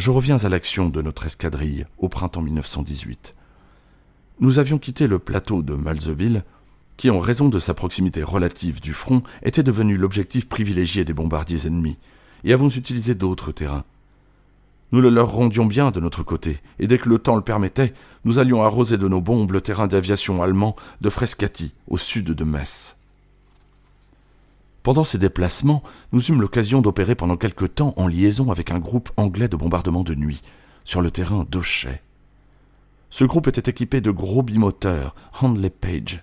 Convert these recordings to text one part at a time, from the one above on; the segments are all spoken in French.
Je reviens à l'action de notre escadrille au printemps 1918. Nous avions quitté le plateau de Malzeville, qui, en raison de sa proximité relative du front, était devenu l'objectif privilégié des bombardiers ennemis, et avons utilisé d'autres terrains. Nous le leur rendions bien de notre côté, et dès que le temps le permettait, nous allions arroser de nos bombes le terrain d'aviation allemand de Frascati, au sud de Metz. Pendant ces déplacements, nous eûmes l'occasion d'opérer pendant quelque temps en liaison avec un groupe anglais de bombardement de nuit, sur le terrain d'Auchay. Ce groupe était équipé de gros bimoteurs, Handley Page,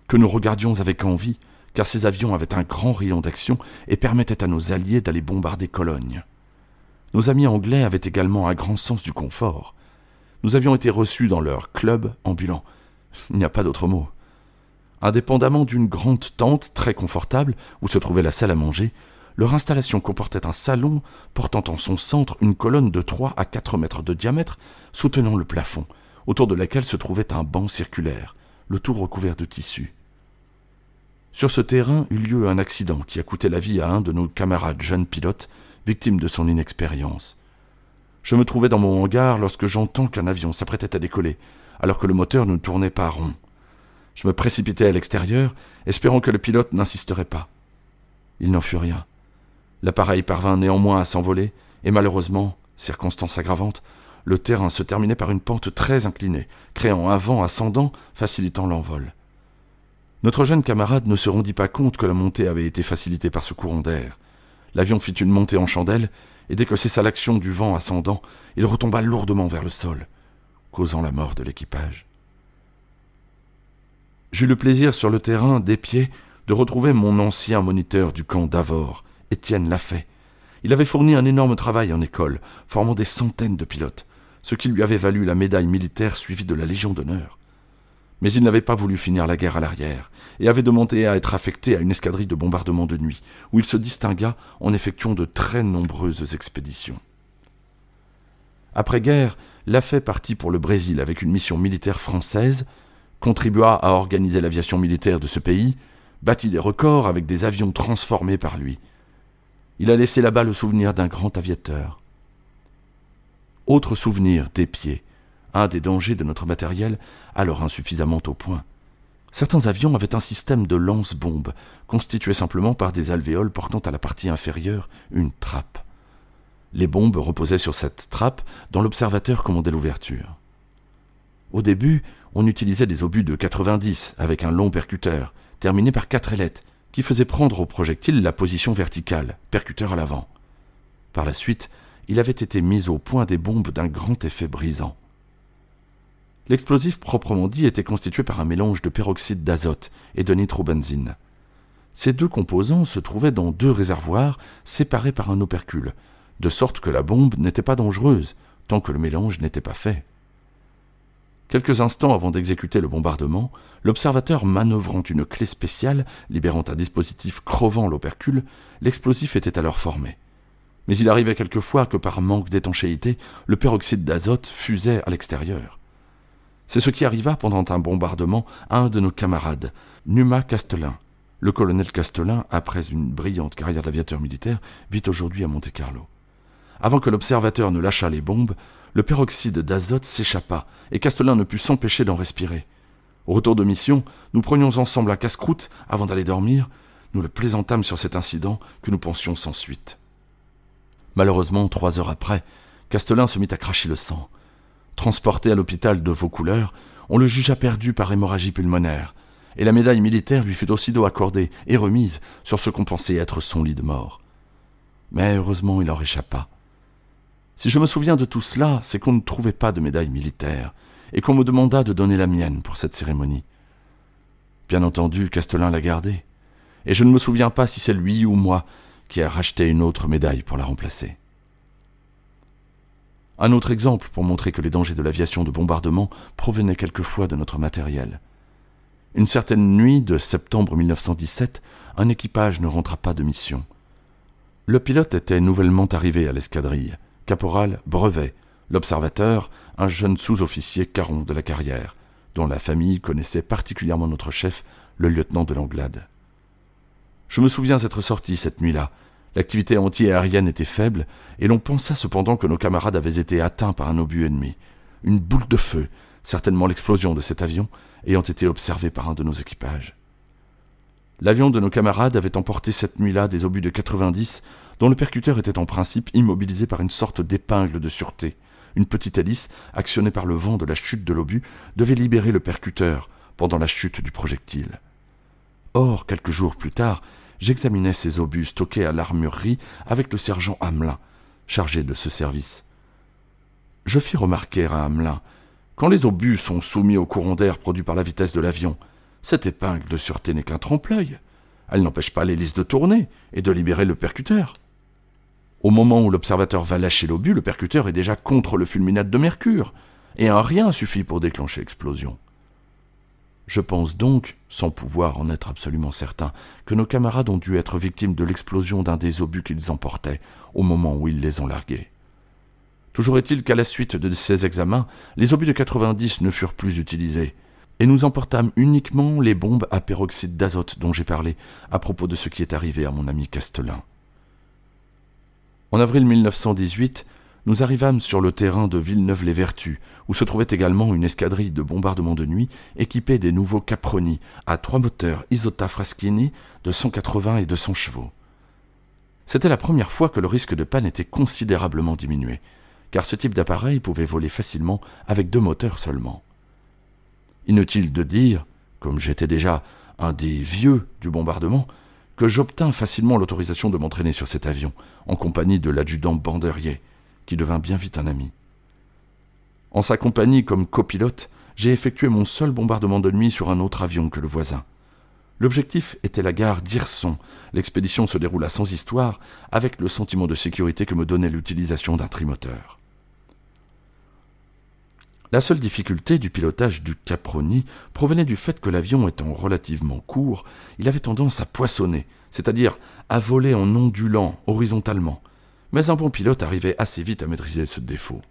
que nous regardions avec envie, car ces avions avaient un grand rayon d'action et permettaient à nos alliés d'aller bombarder Cologne. Nos amis anglais avaient également un grand sens du confort. Nous avions été reçus dans leur club ambulant. Il n'y a pas d'autre mot. Indépendamment d'une grande tente très confortable où se trouvait la salle à manger, leur installation comportait un salon portant en son centre une colonne de 3 à 4 mètres de diamètre soutenant le plafond, autour de laquelle se trouvait un banc circulaire, le tout recouvert de tissu. Sur ce terrain eut lieu un accident qui a coûté la vie à un de nos camarades jeunes pilotes, victime de son inexpérience. Je me trouvais dans mon hangar lorsque j'entends qu'un avion s'apprêtait à décoller, alors que le moteur ne tournait pas rond. Je me précipitai à l'extérieur, espérant que le pilote n'insisterait pas. Il n'en fut rien. L'appareil parvint néanmoins à s'envoler, et malheureusement, circonstance aggravante, le terrain se terminait par une pente très inclinée, créant un vent ascendant facilitant l'envol. Notre jeune camarade ne se rendit pas compte que la montée avait été facilitée par ce courant d'air. L'avion fit une montée en chandelle, et dès que cessa l'action du vent ascendant, il retomba lourdement vers le sol, causant la mort de l'équipage. J'eus le plaisir sur le terrain, d'épied, de retrouver mon ancien moniteur du camp d'Avord, Étienne Lafay. Il avait fourni un énorme travail en école, formant des centaines de pilotes, ce qui lui avait valu la médaille militaire suivie de la Légion d'honneur. Mais il n'avait pas voulu finir la guerre à l'arrière, et avait demandé à être affecté à une escadrille de bombardement de nuit, où il se distingua en effectuant de très nombreuses expéditions. Après-guerre, Lafay partit pour le Brésil avec une mission militaire française, contribua à organiser l'aviation militaire de ce pays, battit des records avec des avions transformés par lui. Il a laissé là-bas le souvenir d'un grand aviateur. Autre souvenir d'épier, un des dangers de notre matériel, alors insuffisamment au point. Certains avions avaient un système de lance-bombes, constitué simplement par des alvéoles portant à la partie inférieure une trappe. Les bombes reposaient sur cette trappe dont l'observateur commandait l'ouverture. Au début, on utilisait des obus de 90 avec un long percuteur, terminé par 4 ailettes, qui faisaient prendre au projectile la position verticale, percuteur à l'avant. Par la suite, il avait été mis au point des bombes d'un grand effet brisant. L'explosif proprement dit était constitué par un mélange de peroxyde d'azote et de nitrobenzine. Ces deux composants se trouvaient dans 2 réservoirs séparés par un opercule, de sorte que la bombe n'était pas dangereuse tant que le mélange n'était pas fait. Quelques instants avant d'exécuter le bombardement, l'observateur manœuvrant une clé spéciale, libérant un dispositif crevant l'opercule, l'explosif était alors formé. Mais il arrivait quelquefois que par manque d'étanchéité, le peroxyde d'azote fusait à l'extérieur. C'est ce qui arriva pendant un bombardement à un de nos camarades, Numa Castelin. Le colonel Castelin, après une brillante carrière d'aviateur militaire, vit aujourd'hui à Monte-Carlo. Avant que l'observateur ne lâchât les bombes, le peroxyde d'azote s'échappa et Castelin ne put s'empêcher d'en respirer. Au retour de mission, nous prenions ensemble un casse-croûte avant d'aller dormir. Nous le plaisantâmes sur cet incident que nous pensions sans suite. Malheureusement, 3 heures après, Castelin se mit à cracher le sang. Transporté à l'hôpital de Vaucouleurs, on le jugea perdu par hémorragie pulmonaire, et la médaille militaire lui fut aussitôt accordée et remise sur ce qu'on pensait être son lit de mort. Mais heureusement, il en réchappa. Si je me souviens de tout cela, c'est qu'on ne trouvait pas de médaille militaire, et qu'on me demanda de donner la mienne pour cette cérémonie. Bien entendu, Castelin l'a gardée, et je ne me souviens pas si c'est lui ou moi qui a racheté une autre médaille pour la remplacer. Un autre exemple pour montrer que les dangers de l'aviation de bombardement provenaient quelquefois de notre matériel. Une certaine nuit de septembre 1917, un équipage ne rentra pas de mission. Le pilote était nouvellement arrivé à l'escadrille, caporal Brevet, l'observateur, un jeune sous-officier caron de la carrière, dont la famille connaissait particulièrement notre chef, le lieutenant de Langlade. Je me souviens être sorti cette nuit-là, L'activité anti-aérienne était faible, et l'on pensa cependant que nos camarades avaient été atteints par un obus ennemi. Une boule de feu, certainement l'explosion de cet avion, ayant été observée par un de nos équipages. L'avion de nos camarades avait emporté cette nuit-là des obus de 90, dont le percuteur était en principe immobilisé par une sorte d'épingle de sûreté. Une petite hélice, actionnée par le vent de la chute de l'obus, devait libérer le percuteur pendant la chute du projectile. Or, quelques jours plus tard, j'examinais ces obus stockés à l'armurerie avec le sergent Hamelin, chargé de ce service. Je fis remarquer à Hamelin, quand les obus sont soumis au courant d'air produit par la vitesse de l'avion, cette épingle de sûreté n'est qu'un trompe-l'œil. Elle n'empêche pas l'hélice de tourner et de libérer le percuteur. Au moment où l'observateur va lâcher l'obus, le percuteur est déjà contre le fulminate de mercure, et un rien suffit pour déclencher l'explosion. Je pense donc, sans pouvoir en être absolument certain, que nos camarades ont dû être victimes de l'explosion d'un des obus qu'ils emportaient au moment où ils les ont largués. Toujours est-il qu'à la suite de ces examens, les obus de 90 ne furent plus utilisés, et nous emportâmes uniquement les bombes à peroxyde d'azote dont j'ai parlé à propos de ce qui est arrivé à mon ami Castelin. En avril 1918, nous arrivâmes sur le terrain de Villeneuve-les-Vertus, où se trouvait également une escadrille de bombardement de nuit équipée des nouveaux Caproni à 3 moteurs Isotta Fraschini de 180 et 200 chevaux. C'était la première fois que le risque de panne était considérablement diminué, car ce type d'appareil pouvait voler facilement avec 2 moteurs seulement. Inutile de dire, comme j'étais déjà un des vieux du bombardement, que j'obtins facilement l'autorisation de m'entraîner sur cet avion, en compagnie de l'adjudant Banderier, qui devint bien vite un ami. En sa compagnie comme copilote, j'ai effectué mon seul bombardement de nuit sur un autre avion que le voisin. L'objectif était la gare d'Hirson. L'expédition se déroula sans histoire, avec le sentiment de sécurité que me donnait l'utilisation d'un trimoteur. La seule difficulté du pilotage du Caproni provenait du fait que l'avion étant relativement court, il avait tendance à poissonner, c'est-à-dire à voler en ondulant horizontalement. Mais un bon pilote arrivait assez vite à maîtriser ce défaut.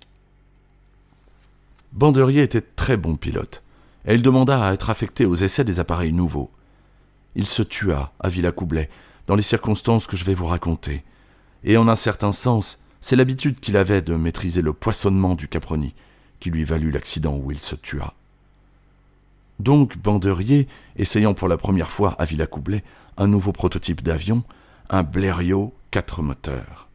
Banderier était très bon pilote, et il demanda à être affecté aux essais des appareils nouveaux. Il se tua à Villacoublay, dans les circonstances que je vais vous raconter, et en un certain sens, c'est l'habitude qu'il avait de maîtriser le poissonnement du Caproni, qui lui valut l'accident où il se tua. Donc Banderier, essayant pour la première fois à Villacoublay un nouveau prototype d'avion, un Blériot 4 moteurs.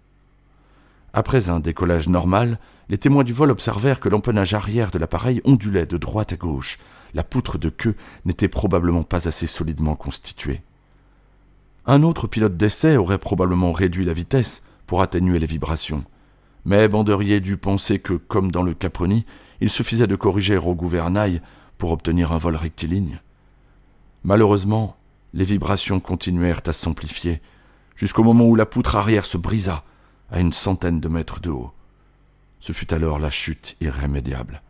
Après un décollage normal, les témoins du vol observèrent que l'empennage arrière de l'appareil ondulait de droite à gauche. La poutre de queue n'était probablement pas assez solidement constituée. Un autre pilote d'essai aurait probablement réduit la vitesse pour atténuer les vibrations. Mais Banderier dut penser que, comme dans le Caproni, il suffisait de corriger au gouvernail pour obtenir un vol rectiligne. Malheureusement, les vibrations continuèrent à s'amplifier, jusqu'au moment où la poutre arrière se brisa à une centaine de mètres de haut. Ce fut alors la chute irrémédiable.